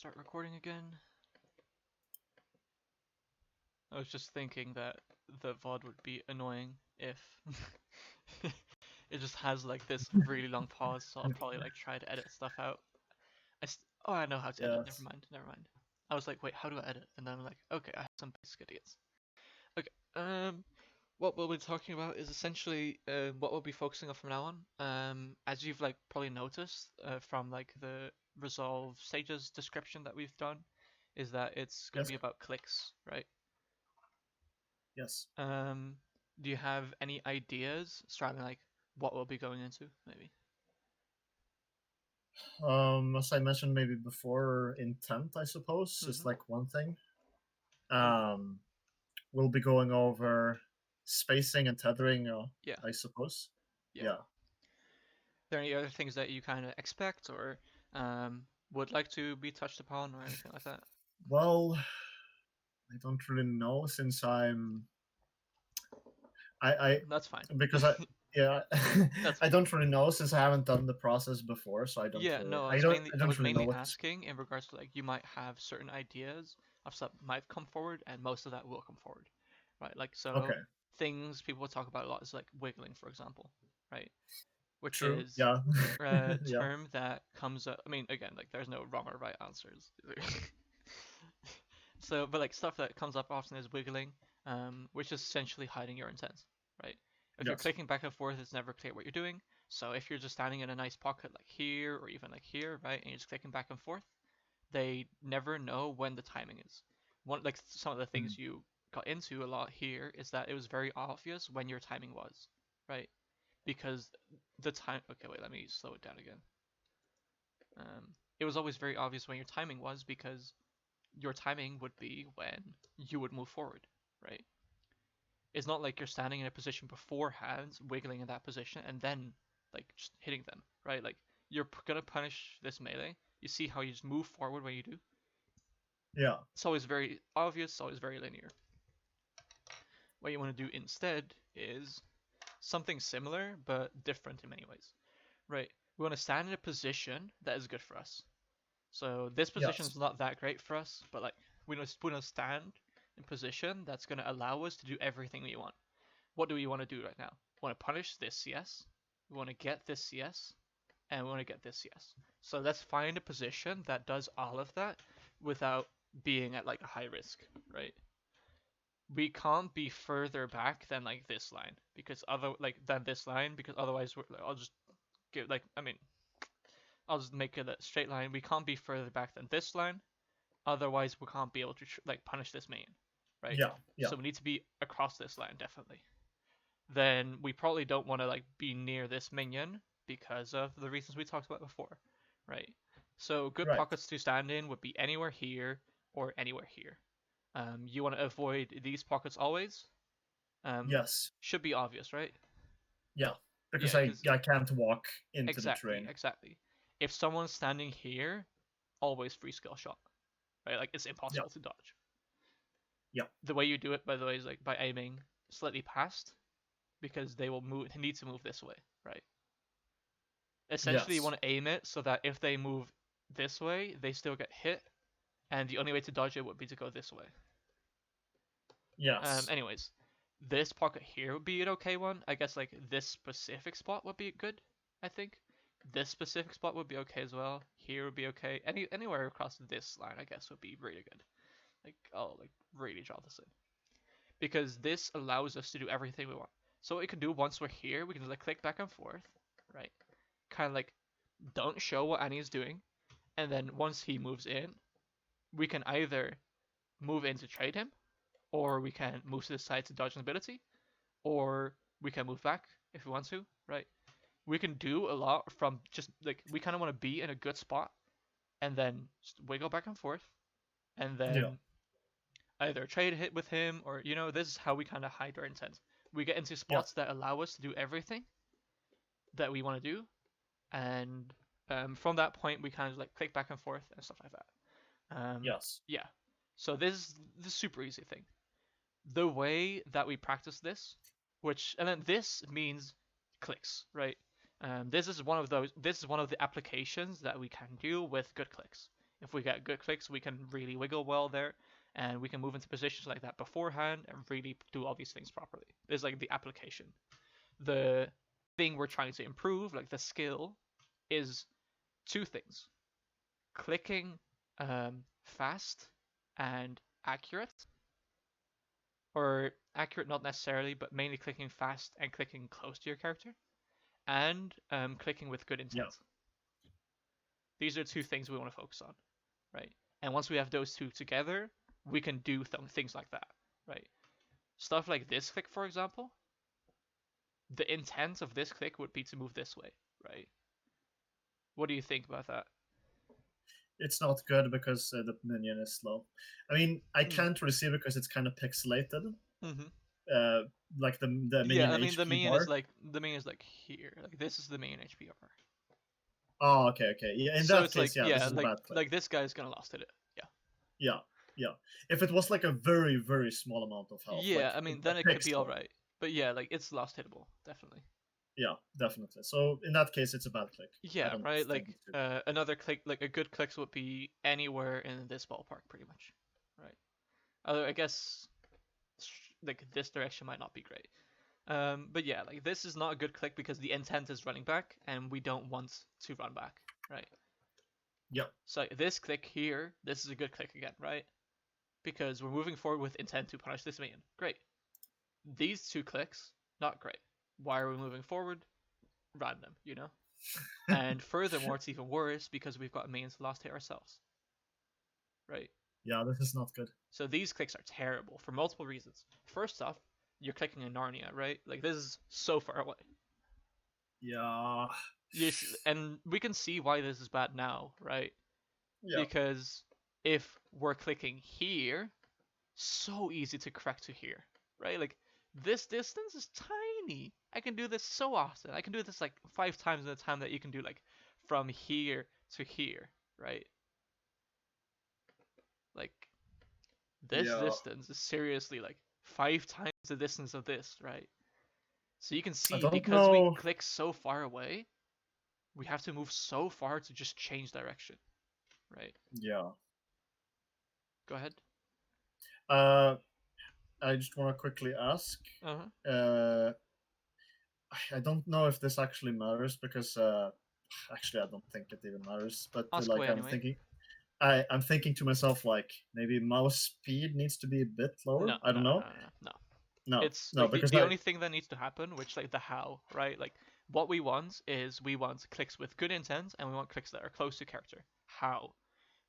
Start recording again. I was just thinking that the VOD would be annoying if it just has like this really long pause, so I'll probably like try to edit stuff out. Oh, I know how to edit. Yes. Never mind. I was like, wait, how do I edit? And then I'm like, okay, I have some basic ideas. Okay. What we'll be talking about is essentially what we'll be focusing on from now on. As you've like probably noticed from like the Resolve stages description that we've done, is that it's going to Yes. be about clicks, right? Yes. Um, do you have any ideas surrounding like what we'll be going into, maybe? As I mentioned maybe before, intent, I suppose, is Mm-hmm. like one thing. Yeah. Um, we'll be going over spacing and tethering, Yeah. I suppose. Yeah. Yeah. There any other things that you kind of expect or would like to be touched upon or anything like that? Well, I don't really know since I That's fine. because I yeah That's I fine. don't really know since I haven't done the process before, so Yeah, no, I I don't was really know mainly what. asking in regards to like you might have certain ideas of stuff might come forward and most of that will come forward. Right? Like so Okay. things people talk about a lot is like wiggling, for example, right? Which True. is Yeah. a Yeah. term that comes up. I mean, again, like there's no wrong or right answers. So, but like stuff that comes up often is wiggling, which is essentially hiding your intent, right? If you're Yes. clicking back and forth, it's never clear what you're doing. So if you're just standing in a nice pocket like here or even like here, right, and you're just clicking back and forth, they never know when the timing is. One like some of the Mm. things you got into a lot here is that it was very obvious when your timing was, right? Because the time. Okay, wait, let me slow it down again. It was always very obvious when your timing was because your timing would be when you would move forward, right? It's not like you're standing in a position beforehand, wiggling in that position, and then like just hitting them, right? Like you're gonna punish this melee. You see how you just move forward when you do. Yeah. It's always very obvious. It's always very linear. What you want to do instead is something similar but different in many ways, right? We want to stand in a position that is good for us. So this position Yes. is not that great for us, but like we want to stand in position that's going to allow us to do everything we want. What do we want to do right now? We want to punish this CS. We want to get this CS, and we want to get this CS. So let's find a position that does all of that without being at like a high risk, right? We can't be further back than like this line because otherwise I'll just give like I mean I'll just make it a straight line. We can't be further back than this line, otherwise we can't be able to like punish this main, right? Yeah. Yeah. So we need to be across this line definitely. Then we probably don't want to like be near this minion because of the reasons we talked about before, right? So good Right. pockets to stand in would be anywhere here or anywhere here. You want to avoid these pockets always. Um, Yes. should be obvious, right? Yeah. Because Yeah, because I can't walk into the exactly, terrain. exactly. If someone's standing here, always free skill shot, right? Like it's Yeah. impossible to dodge. Yeah. The way you do it, by the way, is like by aiming slightly past because they will move. They need to move this way, right? Essentially, you Yes. want to aim it so that if they move this way, they still get hit, and the only way to dodge it would be to go this way. Yes. Anyways, this pocket here would be an okay one. I guess like this specific spot would be good. I think this specific spot would be okay as well. Here would be okay. Anywhere across this line, I guess, would be really good. Like I'll like really draw this in because this allows us to do everything we want. So what we can do once we're here, we can like click back and forth, right? Kind of like don't show what Annie is doing, and then once he moves in, we can either move in to trade him, or we can move to the side to dodge an ability, or we can move back if we want to, right? We can do a lot from just like we kind of want to be in a good spot and then just wiggle back and forth and Yeah. then either trade hit with him or this is how we kind of hide our intent. We get into Yeah. spots that allow us to do everything that we want to do, and from that point we kind of like click back and forth and stuff like that. Yes. Yeah. So this is the super easy thing. The way that we practice this, which and then this means clicks, right? This is one of the applications that we can do with good clicks. If we get good clicks, we can really wiggle well there, and we can move into positions like that beforehand and really do all these things properly. There's like the application. The thing we're trying to improve, like the skill, is two things: clicking fast and accurate, or accurate not necessarily, but mainly clicking fast and clicking close to your character, and clicking with good Yeah, intent. These are two things we want to focus on, right? And once we have those two together, we can do things like that, right? Stuff like this click, for example, the intent of this click would be to move this way, right? What do you think about that? it's not good because the minion is slow. I mean, I Mm. can't really see because it's kind of pixelated. Mm-hmm. Uh, like the Yeah, minion I mean HP bar. the minion is like here. Like this is the main HP bar. Oh, okay, okay. Yeah, in So that it's like case, yeah, this yeah, is a bad click. like this guy's gonna lost hit it. Yeah. Yeah, yeah. If it was like a very, very small amount of health, like Yeah, I mean a then it could be all pixel, right. But yeah, like it's lost hittable, definitely. yeah, definitely. So in that case, it's a bad click. I Yeah, don't right. think Like to. another click, like a good clicks would be anywhere in this ballpark, pretty much. Right. Although I guess like this direction might not be great. But yeah, like this is not a good click because the intent is running back, and we don't want to run back, right? Yeah, So this click here, this is a good click again, right? Because we're moving forward with intent to punish this minion. Great. These two clicks, not great. Why are we moving forward? Random, you know? And furthermore, it's even worse because we've got minions lost hit ourselves, right? yeah, this is not good. So these clicks are terrible for multiple reasons. First off, you're clicking in Narnia, right? Like this is so far away. Yeah, Yes, and we can see why this is bad now, right? yeah, Because if we're clicking here, so easy to correct to here, right? Like this distance is tiny. I can do this so often. I can do this like 5 times in the time that you can do like from here to here, right? Like this yeah. distance is seriously like 5 times the distance of this, right? So you can I see don't because we know. click so far away, we have to move so far to just change direction, right? Yeah. Go ahead. Uh, I just want to quickly ask. Uh huh. Uh, I don't know if this actually matters because actually I don't think it even matters. But Ask like away anyway. I'm thinking to myself like maybe mouse speed needs to be a bit No, lower. I no, don't no, no, know. no, no. No, It's no, like because the I only thing that needs to happen, which like the how, right? Like what we want is we want clicks with good intent and we want clicks that are close to character. How?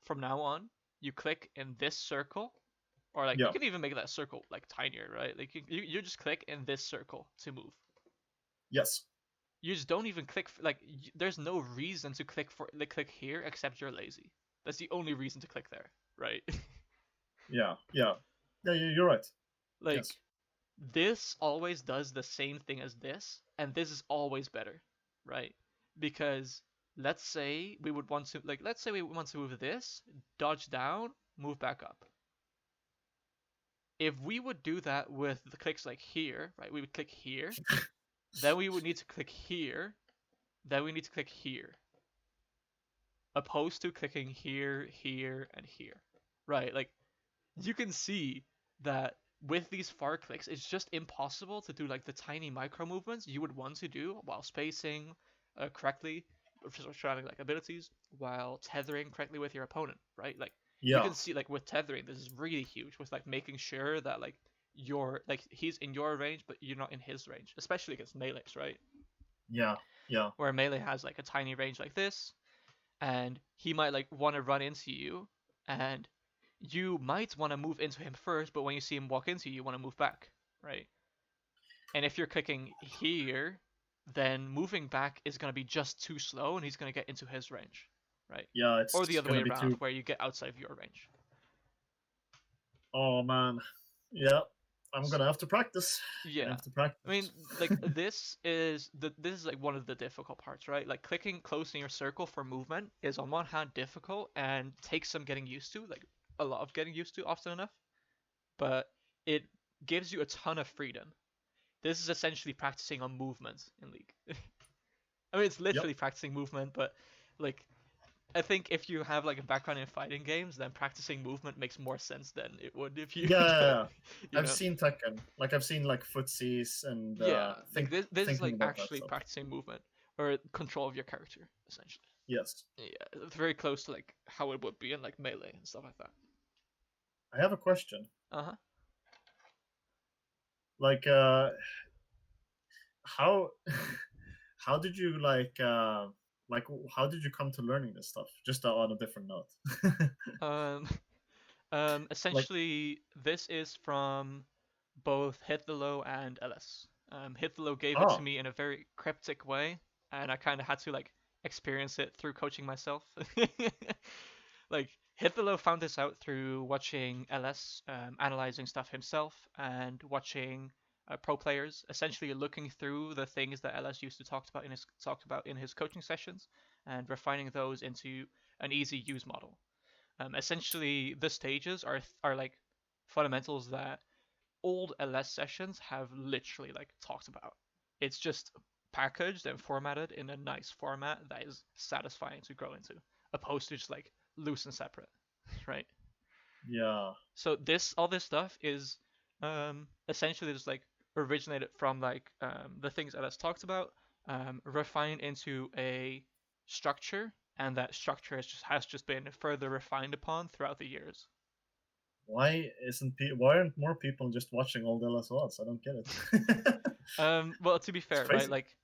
From now on, you click in this circle, or like you yeah, can even make that circle like tinier, right? Like you just click in this circle to move. yes, You just don't even click like there's no reason to click for like click here except you're lazy. That's the only reason to click there, right? yeah, yeah, yeah. You're right. Yes. Like this always does the same thing as this, and this is always better, right? Because let's say we want to move this, dodge down, move back up. If we would do that with the clicks like here, right? We would click here, then we would need to click here, then we need to click here, opposed to clicking here, here, and here, right? Like you can see that with these far clicks, it's just impossible to do like the tiny micro movements you would want to do while spacing correctly, surrounding like abilities, while tethering correctly with your opponent, right? Like you Yeah, can see like with tethering, this is really huge with like making sure that like you're like he's in your range, but you're not in his range, especially against melees, right? yeah, yeah, Where melee has like a tiny range like this, and he might like want to run into you, and you might want to move into him first, but when you see him walk into you, you want to move back, right? And if you're clicking here, then moving back is going to be just too slow, and he's going to get into his range, right? yeah. Or the It's other way gonna be around, too. where you get outside of your range. Oh man. Yeah, I'm gonna have to practice. I Yeah. have to I mean, practice. like this is like one of the difficult parts, right? Like clicking close in your circle for movement is on one hand difficult and takes some getting used to, like a lot of getting used to often enough, but it gives you a ton of freedom. This is essentially practicing on movement in League. I mean, it's Yep. literally practicing movement, but like I think if you have like a background in fighting games, then practicing movement makes more sense than it would if you Yeah, yeah, don't, yeah. you I've know. seen Tekken. Like I've seen like footsies and Yeah, like this is thinking like about that actually stuff. practicing movement or control of your character essentially. Yes. Yeah, it's very close to like how it would be in like melee and stuff like that. I have a question. Uh huh. Like how how did you like how did you come to learning this stuff? Just on a different note. Um, Like essentially, this is from both Hit the Low and LS. Hit the Low gave it to oh, me in a very cryptic way, and I kind of had to like experience it through coaching myself. Like Hit the Low found this out through watching LS analyzing stuff himself and watching pro players, essentially looking through the things that LS used to talked about in his coaching sessions and refining those into an easy use model. Essentially, the stages are like fundamentals that old LS sessions have literally like talked about. It's just packaged and formatted in a nice format that is satisfying to grow into, opposed to just like loose and separate, right? yeah. So this all this stuff is essentially just like originated from like the things LS talked about, refined into a structure, and that structure has just been further refined upon throughout the years. Why aren't more people just watching all the LSOs? I don't get it. Well, to be It's fair, right? crazy. Like,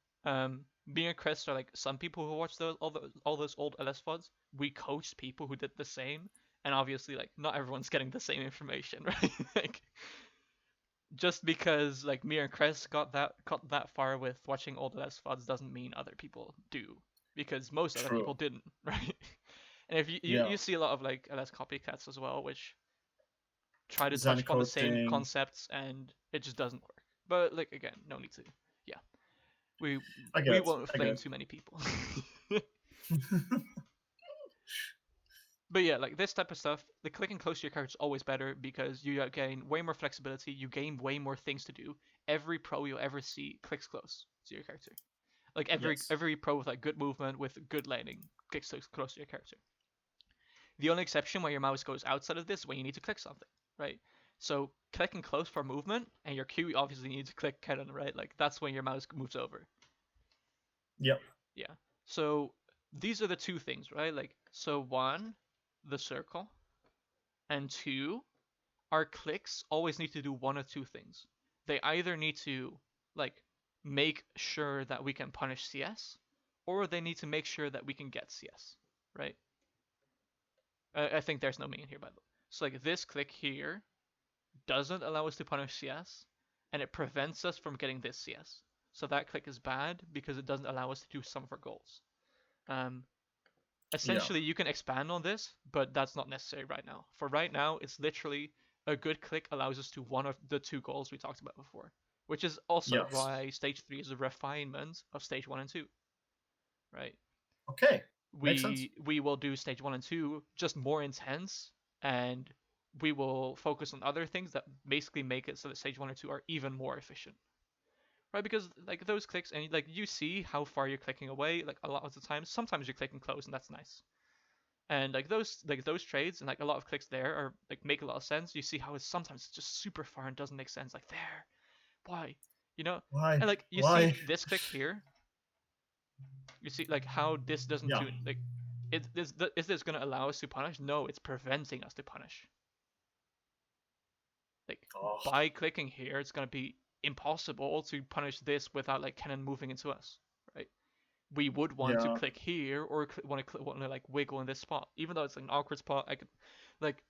me and Chris are like some people who watch all those old LS VODs. We coached people who did the same, and obviously, like, not everyone's getting the same information, right? Like, just because like me and Chris got that far with watching old LS VODs doesn't mean other people do, because most other True. people didn't, right? And if you Yeah. see a lot of like LS copycats as well, which try to touch Zen upon the same coaching. concepts and it just doesn't work. But like again, no need to. Yeah, we I get we it. won't I get flame it. too many people. But yeah, like this type of stuff, the clicking close to your character is always better because you gain way more flexibility, you gain way more things to do. Every pro you'll ever see clicks close to your character. Like every Yes. every pro with like good movement with good landing clicks close to your character. The only exception where your mouse goes outside of this is when you need to click something, right? So clicking close for movement and your Q obviously needs to click cannon, right? Like that's when your mouse moves over. Yep. Yeah. So these are the two things, right? Like so one, the circle, and two, our clicks always need to do one of two things. They either need to like make sure that we can punish CS, or they need to make sure that we can get CS, right? I think there's no meaning here, by the way. So like this click here doesn't allow us to punish CS, and it prevents us from getting this CS. So that click is bad because it doesn't allow us to do some of our goals. Um, Yeah. Essentially, you can expand on this, but that's not necessary right now. For right now, it's literally a good click allows us to one of the two goals we talked about before, which is also Yes. why stage 3 is a refinement of stage 1 and 2, right? Okay. Makes sense. We will do stage 1 and 2 just more intense, and we will focus on other things that basically make it so that stage 1 or 2 are even more efficient, right? Because like those clicks, and like you see how far you're clicking away, like a lot of the time sometimes you're clicking close and that's nice, and like those trades and like a lot of clicks there are like make a lot of sense. You see how it's sometimes just super far and doesn't make sense, like there, why, you know? Why? And like you see Why? this click here, you see like how this doesn't Yeah. do like is this going to allow us to punish? No, it's preventing us to punish. Like Oh, by clicking here, it's going to be impossible to punish this without like cannon moving into us, right? We would want to yeah. click here or want to like wiggle in this spot, even though it's like an awkward spot. I could like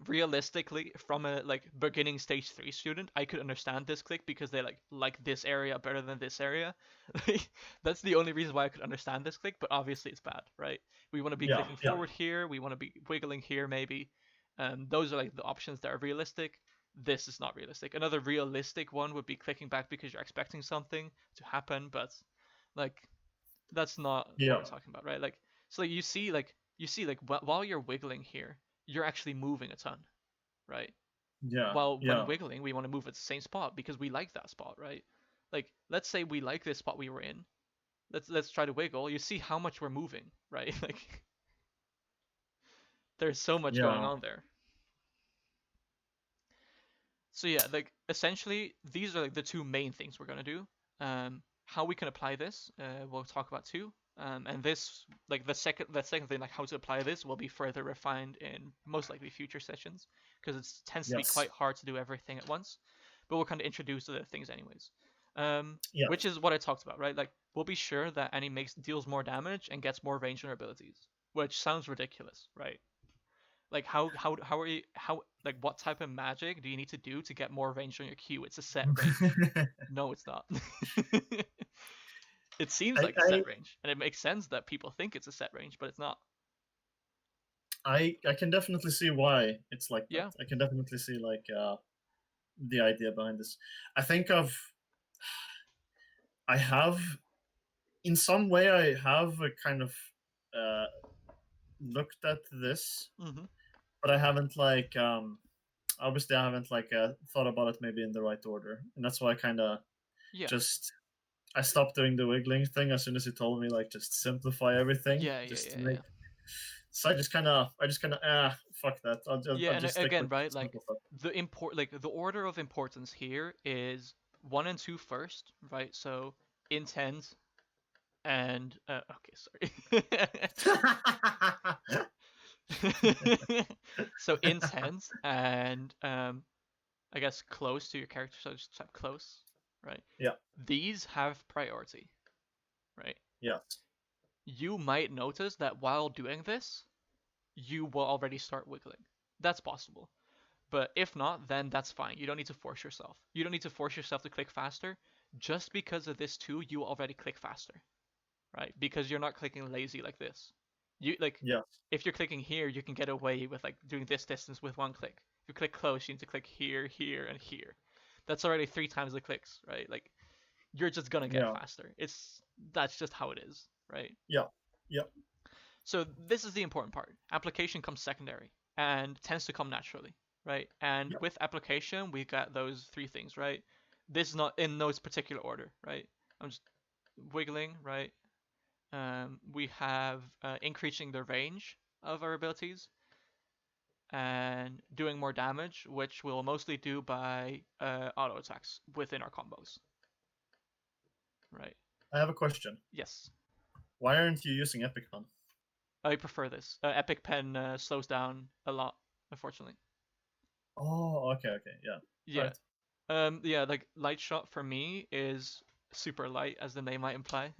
realistically from a like beginning stage 3 student, I could understand this click because they like this area better than this area. That's the only reason why I could understand this click, but obviously it's bad, right? We want to be Yeah. clicking Yeah. forward here, we want to be wiggling here maybe. Those are like the options that are realistic. This is not realistic. Another realistic one would be clicking back because you're expecting something to happen, but like that's not what Yeah. we're talking about, right? Like so like you see like while you're wiggling here, you're actually moving a ton, right? Yeah. While when Yeah. wiggling, we want to move at the same spot because we like that spot, right? Like let's say we like this spot we were in. let's try to wiggle. You see how much we're moving, right? Like there's so much going Yeah. on there. So yeah, like essentially these are like the two main things we're gonna do. How we can apply this, we'll talk about too. And this, like the second thing, like how to apply this, will be further refined in most likely future sessions, because it tends to be Yes. quite hard to do everything at once. But we'll kind of introduce the things anyways. Which Yes. is what I talked about, right? Like we'll be sure that Annie deals more damage and gets more range on her abilities, which sounds ridiculous, right? Like how are you how like what type of magic do you need to do to get more range on your Q? It's a set range. No, it's not. It seems I, like a set range, and it makes sense that people think it's a set range, but it's not. I can definitely see why it's like that. Yeah. I can definitely see like the idea behind this. I think of I have in some way I have a kind of uh, looked at this, Mhm. but I haven't like obviously I haven't like thought about it maybe in the right order, and that's why I kind of Yeah. just I stopped doing the wiggling thing as soon as you told me like just simplify everything, Yeah. Yeah. just to Yeah. make. Yeah. So I just kind of fuck that. Yeah. I'll And just stick again, with right? Like simple stuff. the order of importance here is one and two first, right? So intent and okay, sorry. So intense and I guess close to your character, so just type close, right? Yeah. These have priority, right? Yeah. You might notice that while doing this, you will already start wiggling. That's possible. But if not, then that's fine. You don't need to force yourself. You don't need to force yourself to click faster. Just because of this too, you already click faster, right? Because you're not clicking lazy like this. You like Yeah. if you're clicking here, you can get away with like doing this distance with one click. If you click close, you need to click here, here, and here. That's already 3 times the clicks, right? Like you're just gonna get Yeah. faster. That's just how it is, right? Yeah. Yeah. So this is the important part. Application comes secondary and tends to come naturally, right? And Yeah. with application, we got those three things, right? This is not in those particular order, right? I'm just wiggling, right? We have increasing the range of our abilities and doing more damage, which we'll mostly do by auto attacks within our combos, right? I have a question. Yes, Why aren't you using Epic Pen? I prefer this. Epic Pen slows down a lot, unfortunately. Oh, okay, okay, yeah. All Yeah. right. Yeah, like light shot for me is super light, as the name might imply.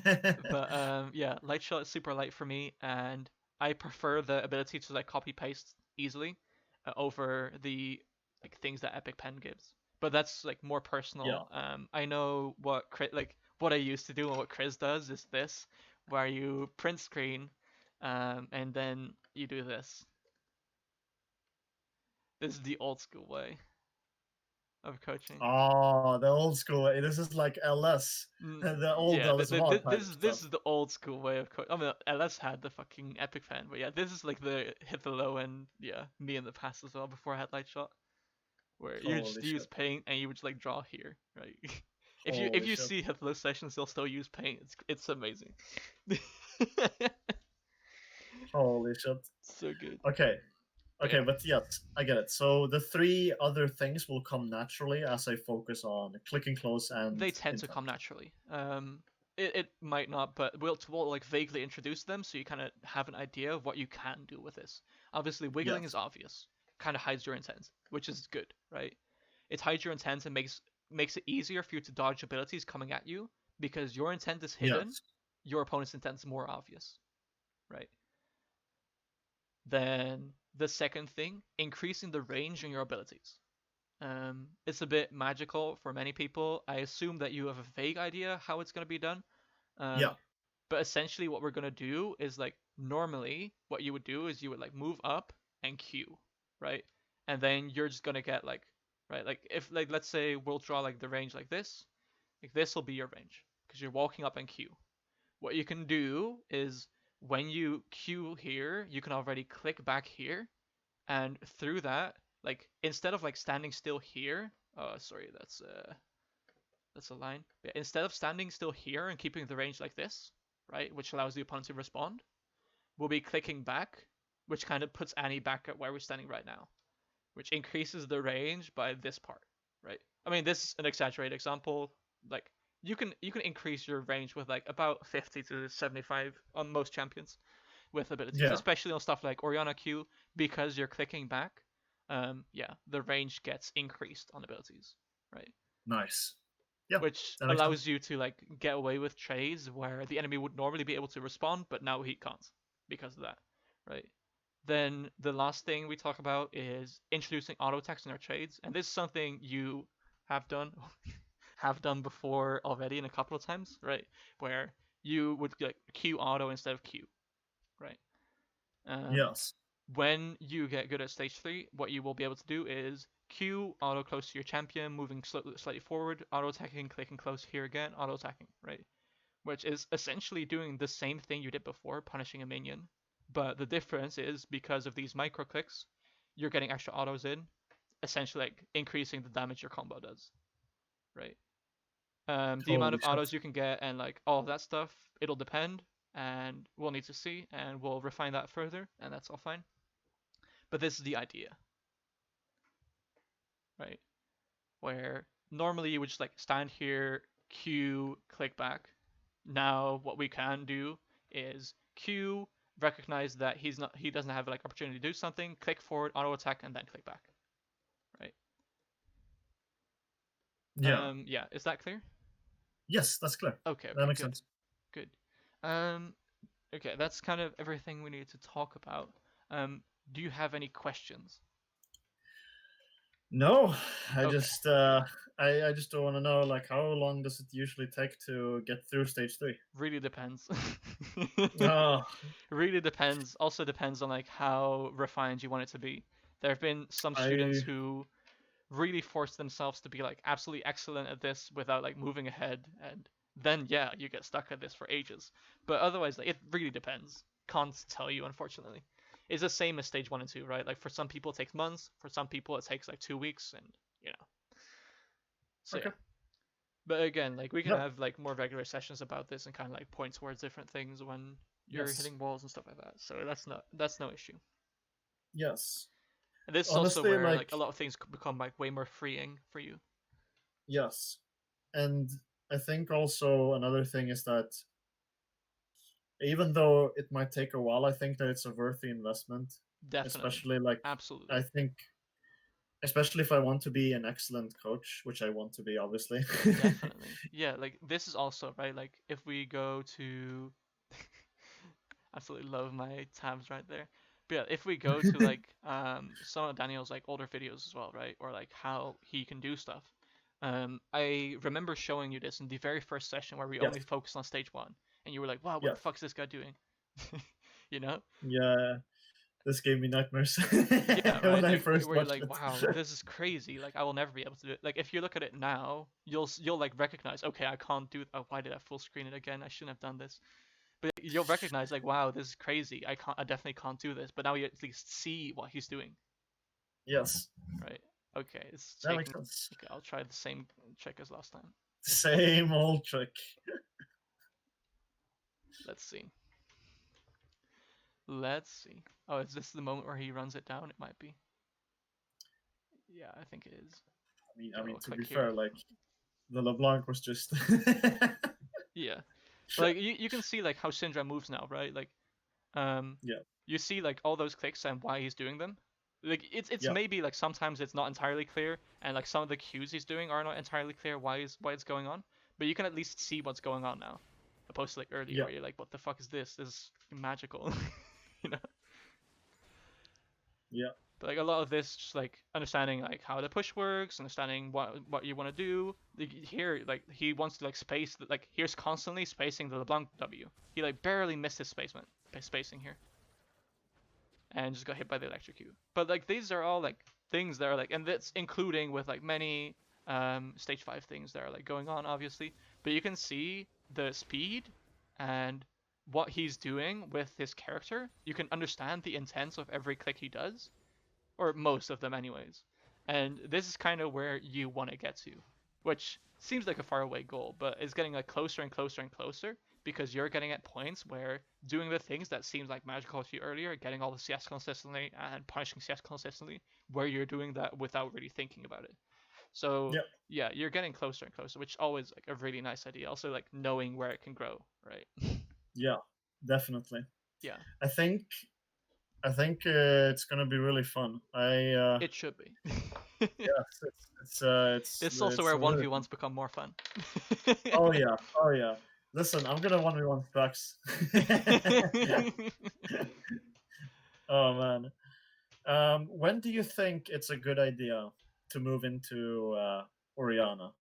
But yeah, light shot is super light for me, and I prefer the ability to like copy paste easily over the like things that Epic Pen gives. But that's like more Yeah. personal. I know like what I used to do and what Chris does is this, where you print screen, and then you do this. This is the old school way of coaching. Oh, the old school way. This is like LS, the old Yeah, LS VOD type this stuff. is the old school way of I mean, LS had the fucking epic fan, but yeah, this is like the hit the low end. Yeah, me in the past as well before I had light shot, where you just Holy use shit. paint and you would just like draw here, right? If Holy you shit. see hit low sessions, they'll still use paint. It's amazing. Holy shit. So good. Okay. But Okay, yeah, but yes, I get it. So the three other things will come naturally as I focus on clicking close and they tend to intent. come naturally. It might not, but we'll like vaguely introduce them so you kind of have an idea of what you can do with this. Obviously, wiggling is Yes. obvious, kind of hides your intent, which is good, right? It hides your intent and makes it easier for you to dodge abilities coming at you because your intent is hidden, Yes. your opponent's intent is more obvious, right? Then the second thing, increasing the range in your abilities. It's a bit magical for many people. I assume that you have a vague idea how it's going to be done. Yeah. Um, but essentially, what we're going to do is like normally, what you would do is you would like move up and Q, right? And then you're just going to get like, right? Like if like let's say we'll draw like the range like this will be your range because you're walking up and Q. What you can do is when you Q here, you can already click back here and through that, like instead of like standing still here, oh sorry, that's That's a line. But instead of standing still here and keeping the range like this, right, which allows the opponent to respond, we'll be clicking back, which kind of puts Annie back at where we're standing right now, which increases the range by this part, right? I mean, this is an exaggerated example. Like you can increase your range with like about 50 to 75 on most champions with abilities, Yeah, especially on stuff like Oriana Q, because you're clicking back. Yeah, the range gets increased on abilities, right? nice. Yeah, Which that makes sense. allows you to like get away with trades where the enemy would normally be able to respond, but now he can't because of that, right? Then the last thing we talk about is introducing auto attacks in our trades, and this is something you have done have done before already in a couple of times, right? Where you would like Q auto instead of Q, right? Um, Yes. when you get good at stage 3, what you will be able to do is Q, auto close to your champion, moving slightly forward, auto attacking, clicking close here again, auto attacking, right? Which is essentially doing the same thing you did before, punishing a minion. But the difference is because of these micro clicks, you're getting extra autos in, essentially like increasing the damage your combo does, right? The amount Holy of shit. autos you can get and like all of that stuff, it'll depend, and we'll need to see, and we'll refine that further, and that's all fine. But this is the idea, right? Where normally you would just like stand here, Q, click back. Now what we can do is Q, recognize that he doesn't have like opportunity to do something, click forward, auto attack, and then click back. Right? Yeah. Yeah, is that clear? Yes, that's clear. Okay, That okay, makes good, sense. good. Um, okay, that's kind of everything we need to talk about. Um, do you have any questions? No, I Okay, just good. I just don't want to know like how long does it usually take to get through stage 3? Really depends. Oh, Really depends. Also depends on like how refined you want it to be. There have been some students I who really force themselves to be like absolutely excellent at this without like moving ahead, and then yeah, you get stuck at this for ages. But otherwise, like it really depends. Can't tell you, unfortunately. It's the same as stage 1 and 2, right? Like for some people it takes months, for some people it takes like 2 weeks, and you know. So yeah. okay. But again, like we can No. have like more regular sessions about this and kind of like point towards different things when you're Yes. hitting walls and stuff like that. So that's no issue. Yes. And this is also Honestly, where like like a lot of things could become like way more freeing for you. yes. And I think also another thing is that even though it might take a while, I think that it's a worthy investment. Definitely, Especially like I absolutely, think especially if I want to be an excellent coach, which I want to be obviously. definitely. Yeah, like this is also right. Like if we go to, absolutely love my tabs right there. But yeah, if we go to like some of Daniel's like older videos as well, right, or like how he can do stuff. I remember showing you this in the very first session where we Yes. only focused on stage 1, and you were like, "Wow, what the Yes. fuck is this guy doing?" you know? Yeah. This gave me nightmares Yeah, when right. I Like first where you're watched like, it. "Wow, this is crazy. Like I will never be able to do it." Like if you look at it now, you'll like recognize, "Okay, I can't do. Oh, why did I full screen it again? I shouldn't have done this." But you'll recognize like, "Wow, this is crazy. I definitely can't do this." But now you at least see what he's doing, Yes, right? Okay, it's that makes taking. sense. Okay, I'll try the same trick as last time. Same old trick. Let's see. Let's see. Oh, is this the moment where he runs it down? It might be. Yeah, I think it is. I Okay, mean, we'll to click be here. fair, like the LeBlanc was just. Yeah, like you can see like how Syndra moves now, right? Like um, Yeah, you see like all those clicks and why he's doing them. Like it's yeah, maybe like sometimes it's not entirely clear, and like some of the cues he's doing are not entirely clear why it's going on. But you can at least see what's going on now, opposed to like earlier yeah, where you're like, what the fuck is this? This is magical, you know. yeah, But like a lot of this, just like understanding like how the push works, understanding what you want to do. Like, here, like he wants to like space, like here's constantly spacing the LeBlanc W. He like barely missed his spacing here, and just got hit by the electrocute. But like these are all like things that are like, and that's including with like many stage 5 things that are like going on obviously. But you can see the speed and what he's doing with his character. You can understand the intent of every click he does, or most of them anyways. And this is kind of where you want to get to. which seems like a faraway goal, but it's getting like closer and closer and closer because you're getting at points where doing the things that seemed like magical to you earlier, getting all the CS consistently and punishing CS consistently, where you're doing that without really thinking about it. So Yeah, yeah, you're getting closer and closer, which is always like a really nice idea. Also like knowing where it can grow, right? yeah, definitely. Yeah, I think it's gonna be really fun. it should be. Yes, It's also it's where one really v fun. ones become more fun. Oh yeah, oh yeah. Listen, I'm gonna 1v1 Strax. Oh man. When do you think it's a good idea to move into Oriana?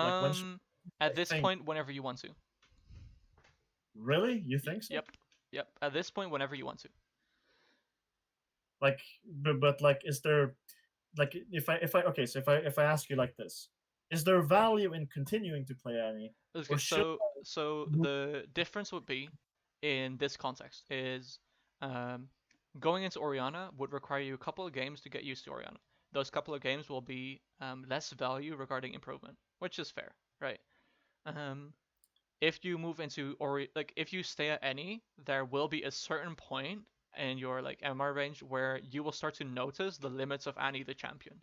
Like when should um, at I this think? point, whenever you want to. Really? You think so? Yep, yep. At this point, whenever you want to. Like, but like, is there like if I okay, so if I ask you like this, is there value in continuing to play Annie, Okay, or should so I move? the difference would be in this context is um, going into Oriana would require you a couple of games to get used to Oriana. Those couple of games will be less value regarding improvement, which is fair, right? Um, if you move into like if you stay at any, there will be a certain point in your like MR range where you will start to notice the limits of Annie the champion,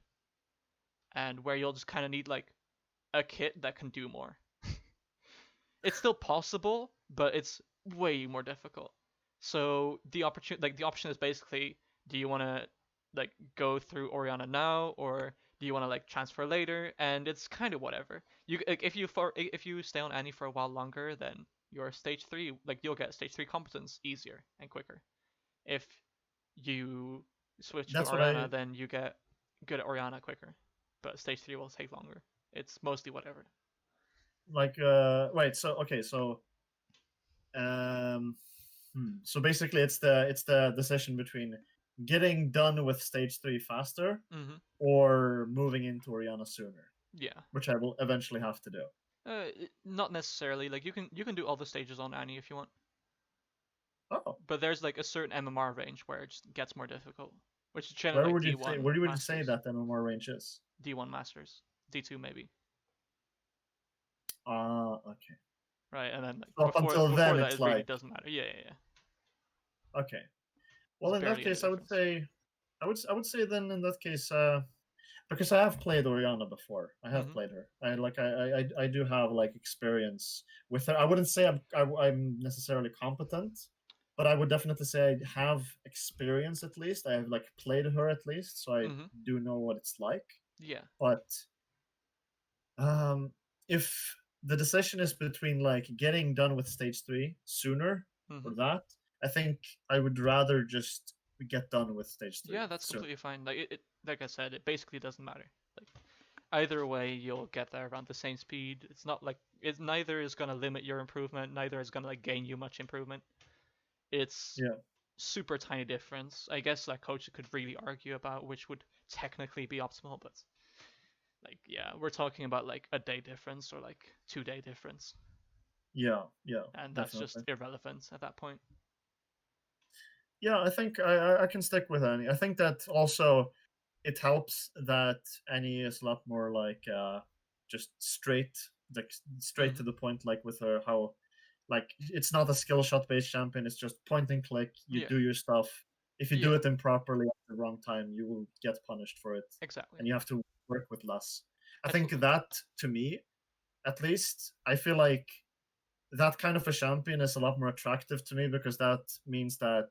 and where you'll just kind of need like a kit that can do more. It's still possible, but it's way more difficult. So the option is basically, do you want to like go through Oriana now, or do you want to like transfer later? And it's kind of whatever. You like, if you stay on Annie for a while longer, then your stage three like you'll get stage three competence easier and quicker. If you switch to That's what Oriana, I then you get good at Oriana quicker, but stage three will take longer. It's mostly whatever. like. Wait. So okay. So um. So basically, it's the decision between getting done with stage 3 faster Hmm. or moving into Oriana sooner, Yeah. which I will eventually have to do. Not necessarily. Like you can do all the stages on Annie if you want, Oh, but there's like a certain MMR range where it just gets more difficult, which is generally like where D1 would you say Masters, that the MMR range is? D1 Masters, D2 maybe, Okay. right? And then like So up until before then, that it's it really like doesn't matter. Yeah, yeah, yeah. okay. It's Well, in that barely any case, I would difference. say, I would say then in that case, because I have played Oriana before. I have Hmm. played her. I do have like experience with her. I wouldn't say I'm necessarily competent, but I would definitely say I have experience at least. I have like played her at least, so I Hmm. do know what it's like. Yeah. But um, if the decision is between like getting done with stage 3 sooner or Hmm. that, I think I would rather just get done with stage 3 Yeah, that's sooner. completely fine. Like like I said, it basically doesn't matter. Like either way, you'll get there around the same speed. It's not like it neither is gonna limit your improvement, neither is gonna like gain you much improvement. It's Yeah, super tiny difference. I guess like coach could really argue about which would technically be optimal, but like yeah, we're talking about like a day difference or like 2 day difference, yeah, yeah, and that's just definitely. irrelevant at that point. Yeah, I think I can stick with Annie. I think that also it helps that Annie is a lot more like just straight, like straight Hmm. to the point. Like with her, how like it's not a skill shot based champion. It's just point and click. You Yeah, do your stuff. If you do yeah, it improperly at the wrong time, you will get punished for it, exactly. and you have to work with less. I I think totally agree. that to me, at least, I feel like that kind of a champion is a lot more attractive to me because that means that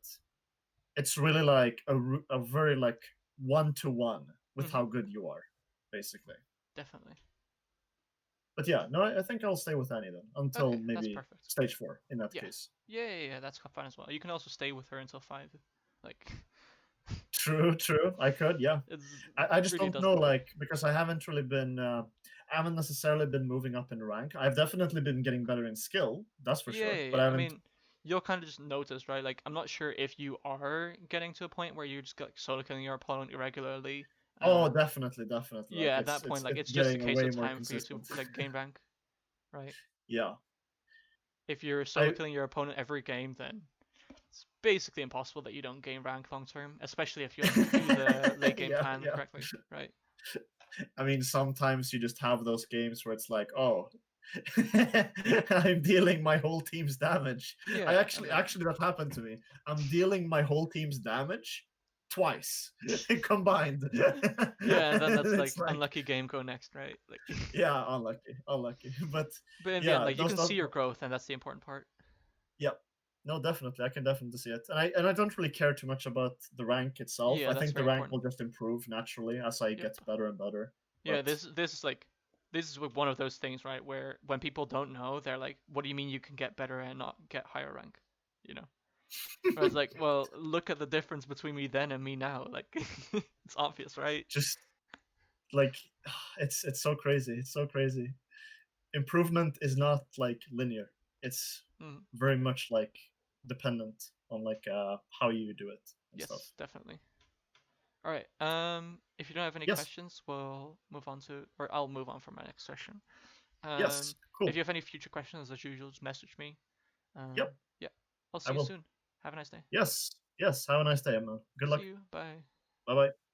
it's really like a very like one to one with Hmm. how good you are, basically. Definitely. But yeah, no, I think I'll stay with Annie then until Okay, that's maybe perfect. stage 4 in that Yeah, case. yeah, yeah, yeah. That's fine as well. You can also stay with her until 5. Like True, true. I could, yeah. it's I just really don't doesn't know, matter. like, because I haven't really been, I haven't necessarily been moving up in rank. I've definitely been getting better in skill, that's for Yeah, sure. yeah, But yeah. I I haven't. mean, you'll kind of just notice, right? Like, I'm not sure if you are getting to a point where you're just like solo killing your opponent irregularly. Oh, Um, definitely, definitely. Like yeah, at that point, like it's it's just a getting case way of more time for you to consistent. like gain rank, right? Yeah, If you're solo I killing your opponent every game, then it's basically impossible that you don't gain rank long term, especially if you like do the late game yeah, plan yeah. correctly, right? I mean, sometimes you just have those games where it's like, oh, I'm dealing my whole team's damage. I Yeah, I actually, mean, actually, that happened to me. I'm dealing my whole team's damage twice combined. yeah, and then that's It's like like, unlucky game go next, right? Like, yeah, unlucky, unlucky. But but in the end, yeah, like you those, can those see your growth, and that's the important part. yeah. No, definitely. I can definitely see it. And I don't really care too much about the rank itself. Yeah, I that's think the very rank important. will just improve naturally as I Yep. get better and better. Yeah, But this is like this is one of those things, right? Where when people don't know, they're like, "What do you mean you can get better and not get higher rank?" You know. Whereas like, well, look at the difference between me then and me now. Like, it's obvious, right? just like it's so crazy. It's so crazy. Improvement is not like linear. It's Mm, very much like dependent on like how you do it and stuff. yes, definitely. All right. If you don't have any Yes. questions, we'll move on to, or I'll move on for my next question. Yes. If Cool. you have any future questions, as usual, just message me. Yep. Yeah. I'll I see you will. soon. Have a nice day. Yes. Yes. Have a nice day, man. Good See luck. you. Bye. Bye bye.